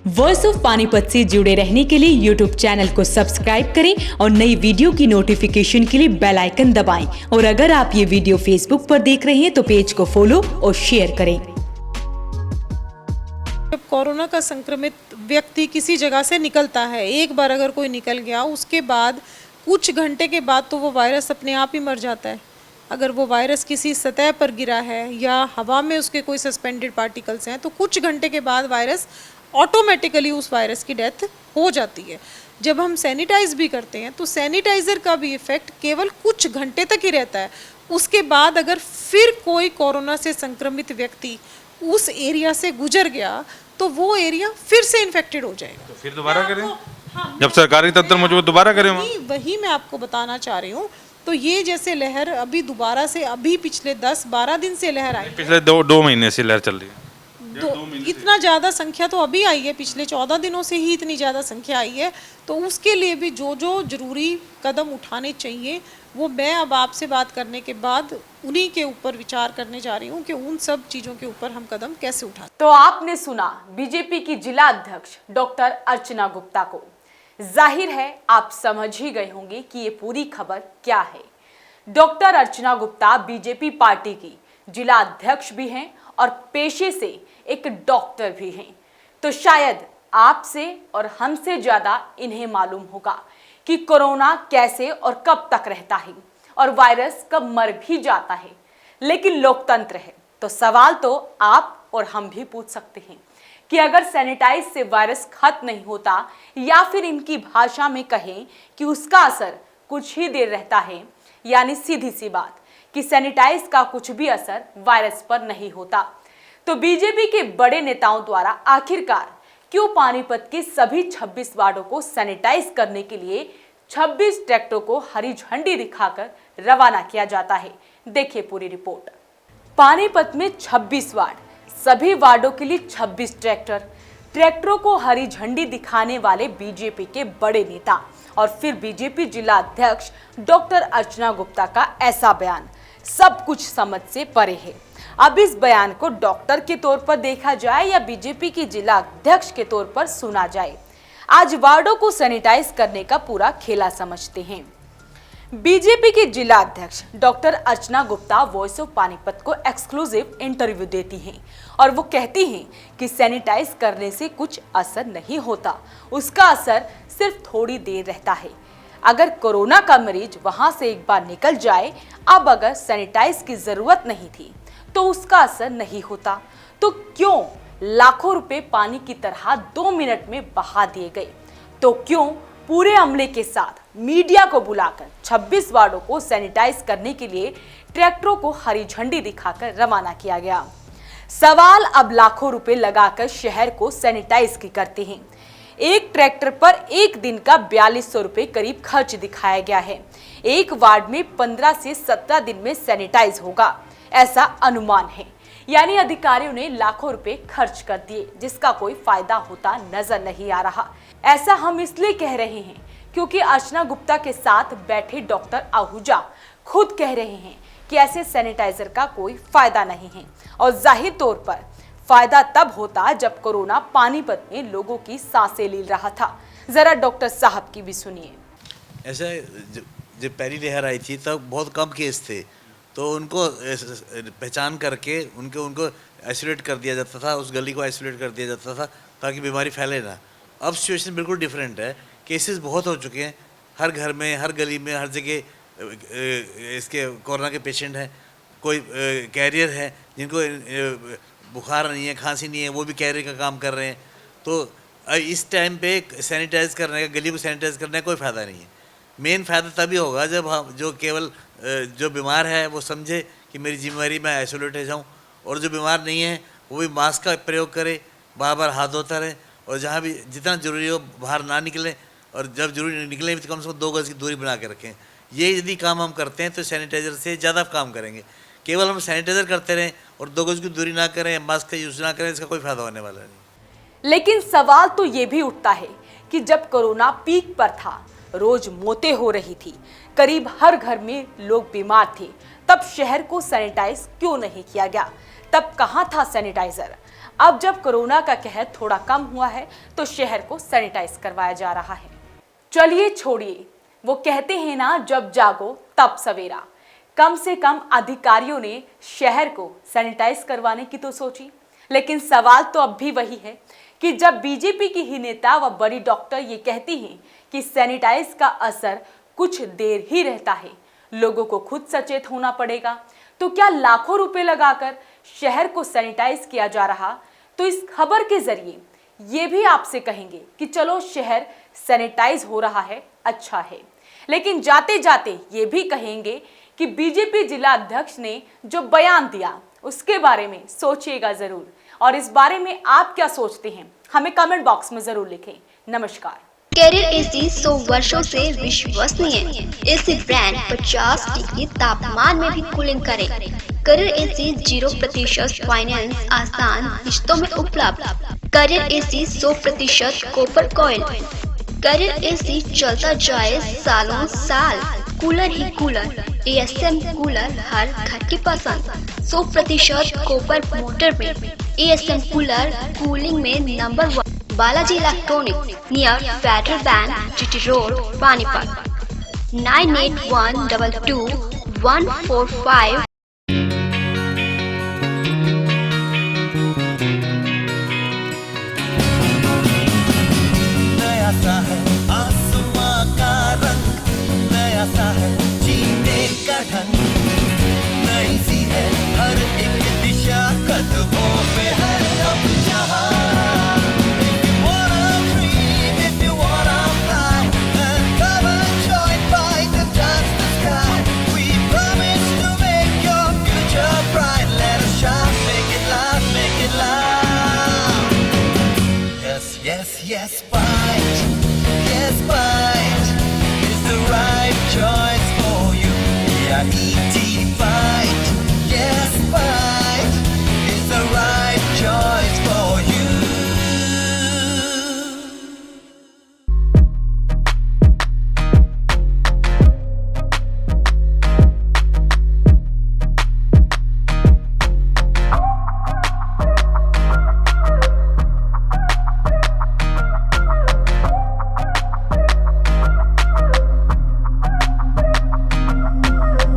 Voice of Panipat से जुड़े रहने के लिए यूट्यूब चैनल को सब्सक्राइब करें और नई वीडियो की नोटिफिकेशन के लिए बेल आइकन दबाएं। और अगर आप ये वीडियो फेसबुक पर देख रहे हैं तो पेज को फॉलो और शेयर करें। जब कोरोना का संक्रमित व्यक्ति किसी जगह से निकलता है, एक बार अगर कोई निकल गया, उसके बाद कुछ घंटे के बाद तो वो वायरस अपने आप ही मर जाता है। अगर वो वायरस किसी सतह पर गिरा है या हवा में उसके कोई सस्पेंडेड पार्टिकल्स हैं तो कुछ घंटे के बाद वायरस ऑटोमेटिकली उस वायरस की डेथ हो जाती है। जब हम सैनिटाइज भी करते हैं तो सैनिटाइज़र का भी इफ़ेक्ट केवल कुछ घंटे तक ही रहता है। उसके बाद अगर फिर कोई कोरोना से संक्रमित व्यक्ति उस एरिया से गुजर गया तो वो एरिया फिर से इन्फेक्टेड हो जाएगा। तो फिर दोबारा करें? जब सरकारी तंत्र मजबूत दोबारा करें? वही मैं आपको बताना चाह रही हूँ। तो ये जैसे लहर अभी दोबारा से अभी पिछले 10-12 दिन से लहर आई, पिछले दो महीने से लहर चल रही है। इतना ज़्यादा संख्या तो अभी आई है, पिछले 14 दिनों से ही इतनी ज़्यादा संख्या आई है। तो उसके लिए भी जो जो जरूरी कदम उठाने चाहिए वो मैं अब आपसे बात करने के बाद उन्हीं के ऊपर विचार करने जा रही हूँ कि उन सब चीज़ों के ऊपर हम कदम कैसे उठाते। तो आपने सुना बीजेपी की जिला अध्यक्ष डॉक्टर अर्चना गुप्ता को। जाहिर है आप समझ ही गए होंगे कि ये पूरी खबर क्या है। डॉक्टर अर्चना गुप्ता बीजेपी पार्टी की जिला अध्यक्ष भी हैं और पेशे से एक डॉक्टर भी हैं। तो शायद आपसे और हमसे ज्यादा इन्हें मालूम होगा कि कोरोना कैसे और कब तक रहता है और वायरस कब मर भी जाता है। लेकिन लोकतंत्र है तो सवाल तो आप और हम भी पूछ सकते हैं कि अगर सैनिटाइज से वायरस खत्म नहीं होता या फिर इनकी भाषा में कहें कि उसका असर कुछ ही देर रहता है, यानी सीधी सी बात कि सैनिटाइज का कुछ भी असर वायरस पर नहीं होता, तो बीजेपी के बड़े नेताओं द्वारा आखिरकार क्यों पानीपत के सभी 26 वार्डों को सैनिटाइज करने के लिए 26 ट्रैक्टरों को हरी झंडी दिखाकर रवाना किया जाता है? देखिए पूरी रिपोर्ट। पानीपत में 26 वार्ड, सभी वार्डों के लिए 26 ट्रैक्टरों को हरी झंडी दिखाने वाले बीजेपी के बड़े नेता और फिर बीजेपी जिला अध्यक्ष डॉक्टर अर्चना गुप्ता का ऐसा बयान सब कुछ समझ से परे है। अब इस बयान को डॉक्टर के तौर पर देखा जाए या बीजेपी की जिला अध्यक्ष के तौर पर सुना जाए, आज वार्डों को सैनिटाइज करने का पूरा खेला समझते हैं। बीजेपी की जिला अध्यक्ष doctor Archana Gupta voice of Panipat को एक्सक्लूसिव इंटरव्यू देती हैं और वो कहती हैं कि सैनिटाइज करने से कुछ असर नहीं होता, उसका असर सिर्फ थोड़ी देर रहता है। अगर कोरोना का मरीज वहां से एक बार निकल जाए, अब अगर सैनिटाइज की जरूरत नहीं थी तो उसका असर नहीं होता, तो क्यों लाखों रुपए पानी की तरह 2 मिनट में बहा दिए गए? तो क्यों पूरे अमले के साथ मीडिया को बुलाकर 26 वार्डों को सैनिटाइज करने के लिए ट्रैक्टरों को हरी झंडी दिखाकर रवाना किया गया? सवाल अब लाखों रुपए लगाकर शहर को सैनिटाइज की करते हैं। एक ट्रैक्टर पर एक दिन का 4200 रुपए करीब खर्च दिखाया गया है। एक वार्ड में 15 से 17 दिन में सैनिटाइज होगा, ऐसा अनुमान है। यानी अधिकारियों ने लाखों रुपए खर्च कर दिए जिसका कोई फायदा होता नजर नहीं आ रहा। ऐसा हम इसलिए कह रहे हैं क्योंकि अर्चना गुप्ता के साथ बैठे डॉक्टर आहूजा खुद कह रहे हैं कि ऐसे सैनिटाइजर का कोई फायदा नहीं है और जाहिर तौर पर फायदा तब होता जब कोरोना पानीपत में लोगों की सांसें ले रहा था। जरा डॉक्टर साहब की भी सुनिए। ऐसा जब पहली लहर आई थी तब बहुत कम केस थे, तो उनको पहचान करके उनको आइसोलेट कर दिया जाता था, उस गली को आइसोलेट कर दिया जाता था ताकि बीमारी फैले ना। अब सिचुएशन बिल्कुल डिफरेंट है, केसेस बहुत हो चुके हैं, हर घर में, हर गली में, हर जगह इसके कोरोना के पेशेंट हैं। कोई कैरियर है जिनको बुखार नहीं है, खांसी नहीं है, वो भी कैरियर का काम कर रहे हैं। तो इस टाइम पे सैनिटाइज करने का, गली को सैनिटाइज करने का कोई फ़ायदा नहीं है। मेन फ़ायदा तभी होगा जब हम जो बीमार है वो समझे कि मेरी जिम्मेवारी मैं आइसोलेट हो जाऊँ, और जो बीमार नहीं है वो भी मास्क का प्रयोग करे, बार बार हाथ धोता रहे, और जहाँ भी जितना ज़रूरी हो बाहर ना निकलें, और जब जरूरी निकलें तो कम से कम 2 गज की दूरी बना के रखें। ये यदि काम हम करते हैं तो सैनिटाइज़र से ज़्यादा काम करेंगे। केवल हम सैनिटाइज़र करते रहें और 2 गज की दूरी ना करें, मास्क का यूज़ ना करें, इसका कोई फ़ायदा होने वाला नहीं। लेकिन सवाल तो ये भी उठता है कि जब कोरोना पीक पर था, रोज मौतें हो रही थी, करीब हर घर में लोग बीमार थे, तब शहर को सैनिटाइज क्यों नहीं किया गया? तब कहाँ था सैनिटाइजर? अब जब कोरोना का कहर थोड़ा कम हुआ है तो शहर को सैनिटाइज करवाया जा रहा है। चलिए छोड़िए, वो कहते हैं ना, जब जागो तब सवेरा। कम से कम अधिकारियों ने शहर को सैनिटाइज करवाने की तो सोची, लेकिन सवाल तो अब भी वही है कि जब बीजेपी की ही नेता व बड़ी डॉक्टर ये कहती हैं कि सैनिटाइज का असर कुछ देर ही रहता है, लोगों को खुद सचेत होना पड़ेगा, तो क्या लाखों रुपए लगाकर शहर को सैनिटाइज किया जा रहा? तो इस खबर के जरिए ये भी आपसे कहेंगे कि चलो शहर सैनिटाइज हो रहा है, अच्छा है, लेकिन जाते जाते ये भी कहेंगे कि बीजेपी जिला अध्यक्ष ने जो बयान दिया उसके बारे में सोचिएगा जरूर। और इस बारे में आप क्या सोचते हैं हमें कमेंट बॉक्स में जरूर लिखें। नमस्कार। कैरियर एसी 100 वर्षों से विश्वसनीय एसी ब्रांड 50 डिग्री तापमान में भी कूलिंग करे। कैरियर एसी 0% फाइनेंस आसान किश्तों में उपलब्ध। Carrier AC 100% copper coil. Carrier AC चलता जाए सालों साल। कूलर ही कूलर, एएसएम कूलर हर घर की पसंद। 100% कॉपर मोटर में एएसएम कूलर कूलिंग में number 1। Balaji electronic near Federal Bank, GT road, Panipat. 98122145। नया सा है आसमां का रंग, नया सा है जीने का ढंग, नई सी है हर एक दिशा, कदमों पे है अब जहां। Yes, bye. Yes, bye.